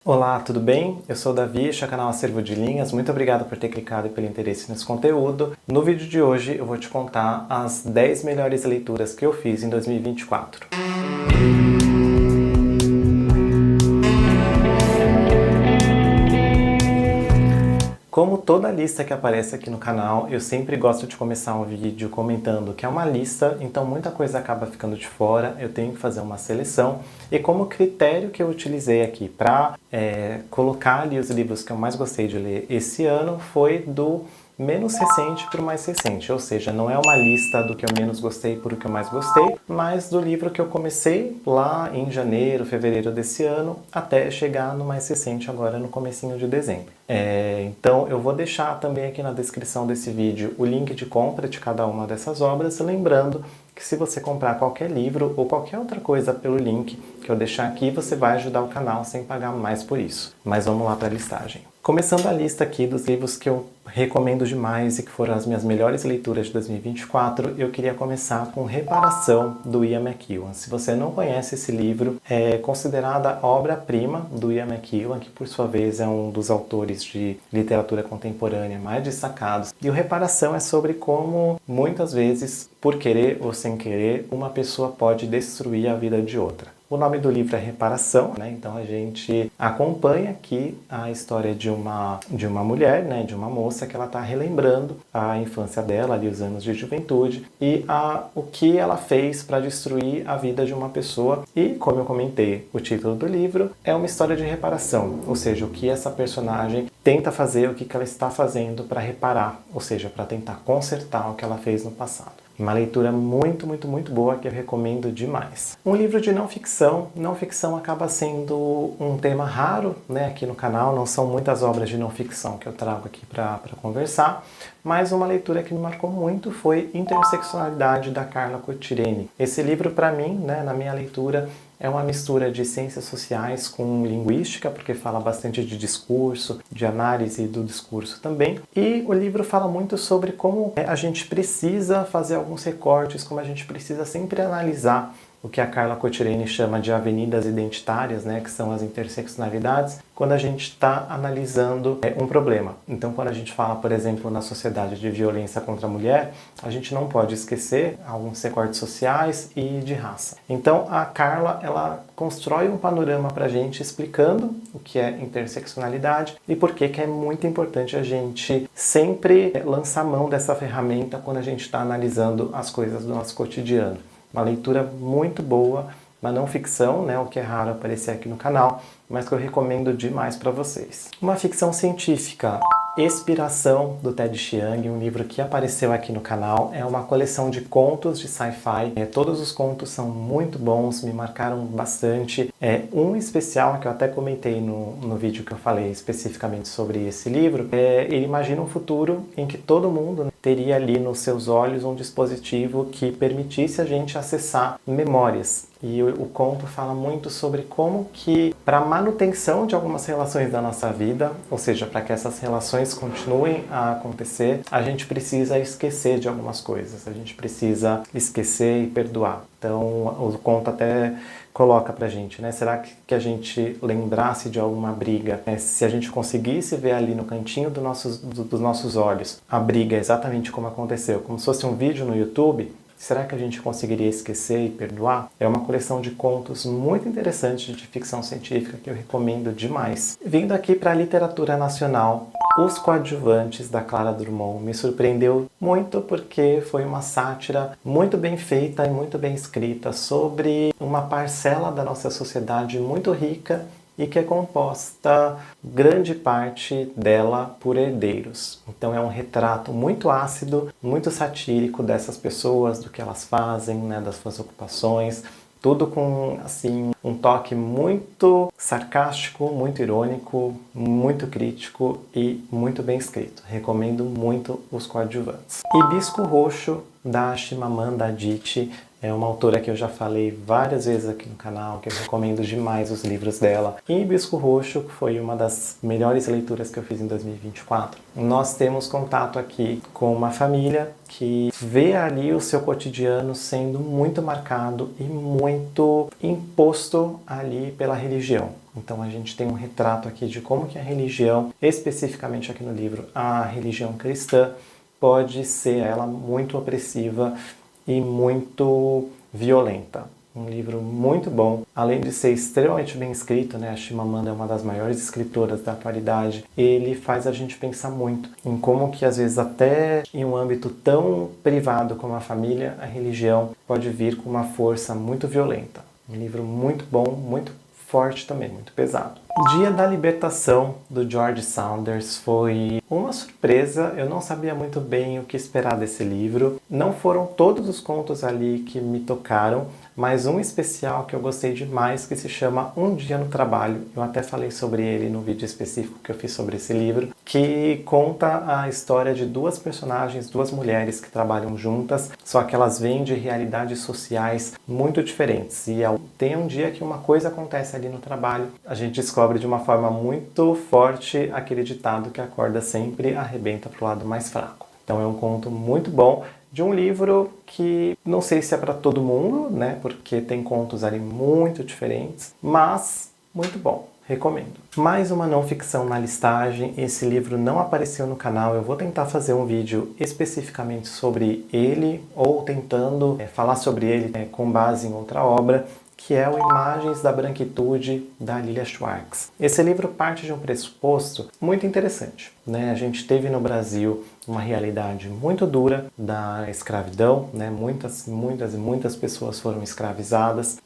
Olá, tudo bem? Eu sou o Davi, este é o canal Acervo de Linhas. Muito obrigado por ter clicado e pelo interesse nesse conteúdo. No vídeo de hoje eu vou te contar as 10 melhores leituras que eu fiz em 2024. Como toda lista que aparece aqui no canal, eu sempre gosto de começar um vídeo comentando que é uma lista, então muita coisa acaba ficando de fora, eu tenho que fazer uma seleção. E como critério que eu utilizei aqui para colocar ali os livros que eu mais gostei de ler esse ano foi do menos recente para o mais recente, ou seja, não é uma lista do que eu menos gostei para o que eu mais gostei, mas do livro que eu comecei lá em janeiro, fevereiro desse ano, até chegar no mais recente agora no comecinho de dezembro. Então eu vou deixar também aqui na descrição desse vídeo o link de compra de cada uma dessas obras, lembrando que se você comprar qualquer livro ou qualquer outra coisa pelo link que eu deixar aqui, você vai ajudar o canal sem pagar mais por isso. Mas vamos lá para a listagem. Começando a lista aqui dos livros que eu recomendo demais e que foram as minhas melhores leituras de 2024, eu queria começar com Reparação, do Ian McEwan. Se você não conhece esse livro, é considerada a obra-prima do Ian McEwan, que por sua vez é um dos autores de literatura contemporânea mais destacados. E o Reparação é sobre como, muitas vezes, por querer ou sem querer, uma pessoa pode destruir a vida de outra. O nome do livro é Reparação, né? Então a gente acompanha aqui a história de uma mulher, né? De uma moça que ela está relembrando a infância dela, ali os anos de juventude, e o que ela fez para destruir a vida de uma pessoa. E, como eu comentei, o título do livro é uma história de reparação, ou seja, o que essa personagem tenta fazer, o que ela está fazendo para reparar, ou seja, para tentar consertar o que ela fez no passado. Uma leitura muito, muito, muito boa que eu recomendo demais. Um livro de não ficção. Não ficção acaba sendo um tema raro, né, aqui no canal. Não são muitas obras de não ficção que eu trago aqui para conversar. Mas uma leitura que me marcou muito foi Interseccionalidade, da Carla Cottireni. Esse livro, para mim, né, na minha leitura, é uma mistura de ciências sociais com linguística, porque fala bastante de discurso, de análise do discurso também. E o livro fala muito sobre como a gente precisa fazer alguns recortes, como a gente precisa sempre analisar o que a Carla Cottireni chama de avenidas identitárias, né, que são as interseccionalidades, quando a gente está analisando um problema. Então, quando a gente fala, por exemplo, na sociedade de violência contra a mulher, a gente não pode esquecer alguns recortes sociais e de raça. Então, a Carla, ela constrói um panorama para a gente explicando o que é interseccionalidade e por que é muito importante a gente sempre lançar mão dessa ferramenta quando a gente está analisando as coisas do nosso cotidiano. Uma leitura muito boa, uma não ficção, né, o que é raro aparecer aqui no canal, mas que eu recomendo demais para vocês. Uma ficção científica, Expiração, do Ted Chiang, um livro que apareceu aqui no canal. É uma coleção de contos de sci-fi. Todos os contos são muito bons, me marcaram bastante. Um especial que eu até comentei no vídeo que eu falei especificamente sobre esse livro, ele imagina um futuro em que todo mundo, né, teria ali nos seus olhos um dispositivo que permitisse a gente acessar memórias. E o conto fala muito sobre como que, para a manutenção de algumas relações da nossa vida, ou seja, para que essas relações continuem a acontecer, a gente precisa esquecer de algumas coisas, a gente precisa esquecer e perdoar. Então, o conto até coloca pra gente, né? Será que a gente lembrasse de alguma briga, né? Se a gente conseguisse ver ali no cantinho dos nossos olhos a briga exatamente como aconteceu, como se fosse um vídeo no YouTube, será que a gente conseguiria esquecer e perdoar? É uma coleção de contos muito interessante de ficção científica que eu recomendo demais. Vindo aqui para a literatura nacional, Os Coadjuvantes, da Clara Drummond, me surpreendeu muito porque foi uma sátira muito bem feita e muito bem escrita sobre uma parcela da nossa sociedade muito rica e que é composta, grande parte dela, por herdeiros. Então é um retrato muito ácido, muito satírico dessas pessoas, do que elas fazem, né, das suas ocupações, tudo com, assim, um toque muito sarcástico, muito irônico, muito crítico e muito bem escrito. Recomendo muito Os Coadjuvantes. Hibisco Roxo, da Chimamanda Adichie, É uma autora que eu já falei várias vezes aqui no canal, que eu recomendo demais os livros dela. E Hibisco Roxo, que foi uma das melhores leituras que eu fiz em 2024. Nós temos contato aqui com uma família que vê ali o seu cotidiano sendo muito marcado e muito imposto ali pela religião. Então a gente tem um retrato aqui de como que a religião, especificamente aqui no livro, a religião cristã, pode ser ela muito opressiva e muito violenta. Um livro muito bom, além de ser extremamente bem escrito, né? A Chimamanda é uma das maiores escritoras da atualidade. Ele faz a gente pensar muito em como que às vezes até em um âmbito tão privado como a família, a religião pode vir com uma força muito violenta. Um livro muito bom, muito forte também, muito pesado. Dia da Libertação, do George Saunders, foi uma surpresa. Eu não sabia muito bem o que esperar desse livro. Não foram todos os contos ali que me tocaram, mas um especial que eu gostei demais, que se chama Um Dia no Trabalho. Eu até falei sobre ele no vídeo específico que eu fiz sobre esse livro, que conta a história de duas personagens, duas mulheres que trabalham juntas, só que elas vêm de realidades sociais muito diferentes. E tem um dia que uma coisa acontece ali no trabalho, a gente descobre de uma forma muito forte aquele ditado que a corda sempre arrebenta para o lado mais fraco. Então é um conto muito bom, de um livro que não sei se é para todo mundo, né? Porque tem contos ali muito diferentes, mas muito bom, recomendo. Mais uma não ficção na listagem, esse livro não apareceu no canal, eu vou tentar fazer um vídeo especificamente sobre ele, ou tentando falar sobre ele com base em outra obra, que é o Imagens da Branquitude, da Lilia Schwartz. Esse livro parte de um pressuposto muito interessante, né? A gente teve no Brasil uma realidade muito dura da escravidão, né? Muitas pessoas foram escravizadas,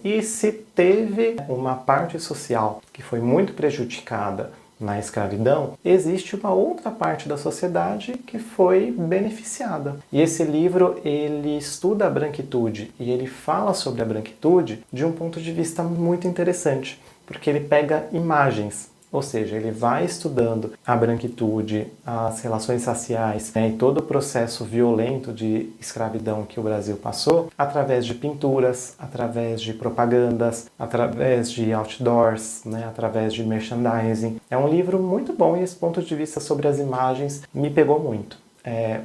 e se teve uma parte social que foi muito prejudicada na escravidão, existe uma outra parte da sociedade que foi beneficiada. E esse livro, ele estuda a branquitude e ele fala sobre a branquitude de um ponto de vista muito interessante, porque ele pega imagens, ou seja, ele vai estudando a branquitude, as relações raciais, né, e todo o processo violento de escravidão que o Brasil passou através de pinturas, através de propagandas, através de outdoors, né, através de merchandising. É um livro muito bom e esse ponto de vista sobre as imagens me pegou muito.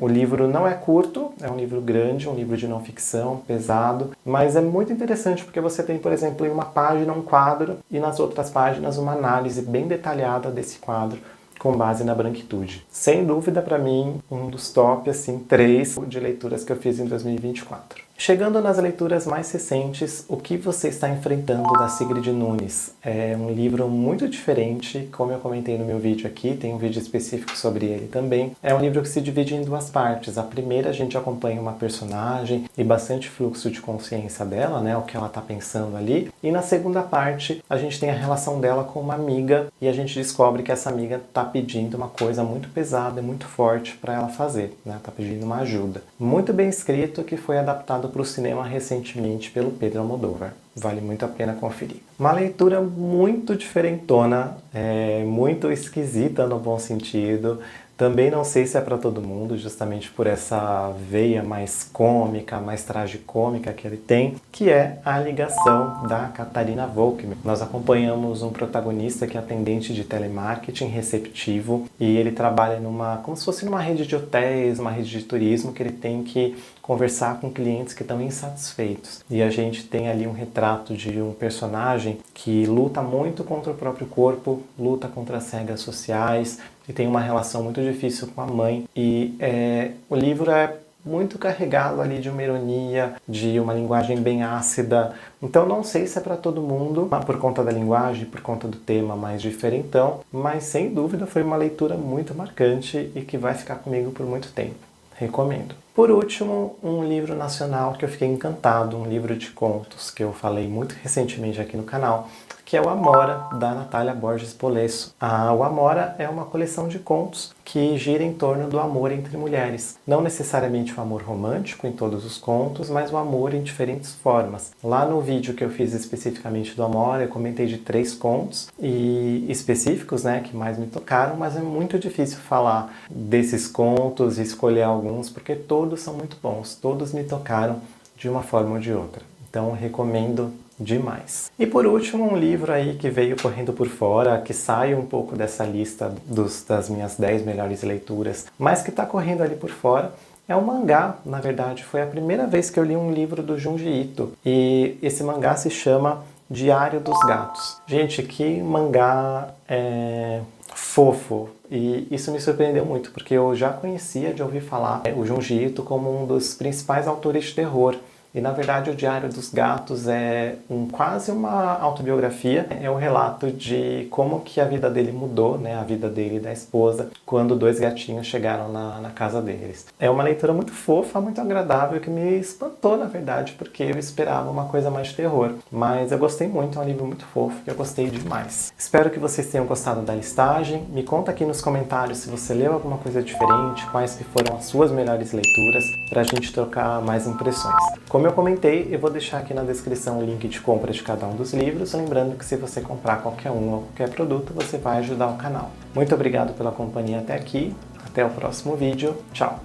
O livro não é curto, é um livro grande, um livro de não ficção, pesado, mas é muito interessante porque você tem, por exemplo, em uma página um quadro e nas outras páginas uma análise bem detalhada desse quadro com base na branquitude. Sem dúvida, para mim, um dos top, assim, 3 de leituras que eu fiz em 2024. Chegando nas leituras mais recentes, O que Você Está Enfrentando, da Sigrid Nunes. É um livro muito diferente, como eu comentei no meu vídeo aqui, tem um vídeo específico sobre ele também. É um livro que se divide em duas partes. A primeira, a gente acompanha uma personagem e bastante fluxo de consciência dela, né, o que ela está pensando ali. E na segunda parte, a gente tem a relação dela com uma amiga e a gente descobre que essa amiga está pedindo uma coisa muito pesada e muito forte para ela fazer, né? Está pedindo uma ajuda. Muito bem escrito, que foi adaptado para o cinema recentemente pelo Pedro Almodóvar. Vale muito a pena conferir. Uma leitura muito diferentona, muito esquisita no bom sentido. Também não sei se é para todo mundo, justamente por essa veia mais cômica, mais tragicômica que ele tem, que é A Ligação, da Catarina Volkmann. Nós acompanhamos um protagonista que é atendente de telemarketing receptivo e ele trabalha como se fosse numa rede de hotéis, uma rede de turismo, que ele tem que conversar com clientes que estão insatisfeitos. E a gente tem ali um retrato de um personagem que luta muito contra o próprio corpo, luta contra as regras sociais e tem uma relação muito difícil com a mãe. E o livro é muito carregado ali de uma ironia, de uma linguagem bem ácida. Então não sei se é para todo mundo, por conta da linguagem, por conta do tema mais diferentão, mas sem dúvida foi uma leitura muito marcante e que vai ficar comigo por muito tempo. Recomendo. Por último, um livro nacional que eu fiquei encantado, um livro de contos que eu falei muito recentemente aqui no canal, que é o Amora, da Natália Borges Polesso. O Amora é uma coleção de contos que gira em torno do amor entre mulheres. Não necessariamente o amor romântico em todos os contos, mas o amor em diferentes formas. Lá no vídeo que eu fiz especificamente do Amora, eu comentei de 3 contos específicos, né, que mais me tocaram, mas é muito difícil falar desses contos e escolher alguns, porque todos são muito bons, todos me tocaram de uma forma ou de outra. Então, recomendo demais. E por último, um livro aí que veio correndo por fora, que sai um pouco dessa lista das minhas 10 melhores leituras, mas que está correndo ali por fora, é um mangá. Na verdade, foi a primeira vez que eu li um livro do Junji Ito, e esse mangá se chama Diário dos Gatos. Gente, que mangá fofo! E isso me surpreendeu muito, porque eu já conhecia de ouvir falar o Junji Ito como um dos principais autores de terror. E na verdade o Diário dos Gatos é quase uma autobiografia, é um relato de como que a vida dele mudou, né, a vida dele e da esposa, quando 2 gatinhos chegaram na casa deles. É uma leitura muito fofa, muito agradável, que me espantou na verdade, porque eu esperava uma coisa mais de terror. Mas eu gostei muito, é um livro muito fofo, que eu gostei demais. Espero que vocês tenham gostado da listagem, me conta aqui nos comentários se você leu alguma coisa diferente, quais que foram as suas melhores leituras, pra gente trocar mais impressões. Como eu comentei, eu vou deixar aqui na descrição o link de compra de cada um dos livros, lembrando que se você comprar qualquer um ou qualquer produto, você vai ajudar o canal. Muito obrigado pela companhia até aqui, até o próximo vídeo, tchau!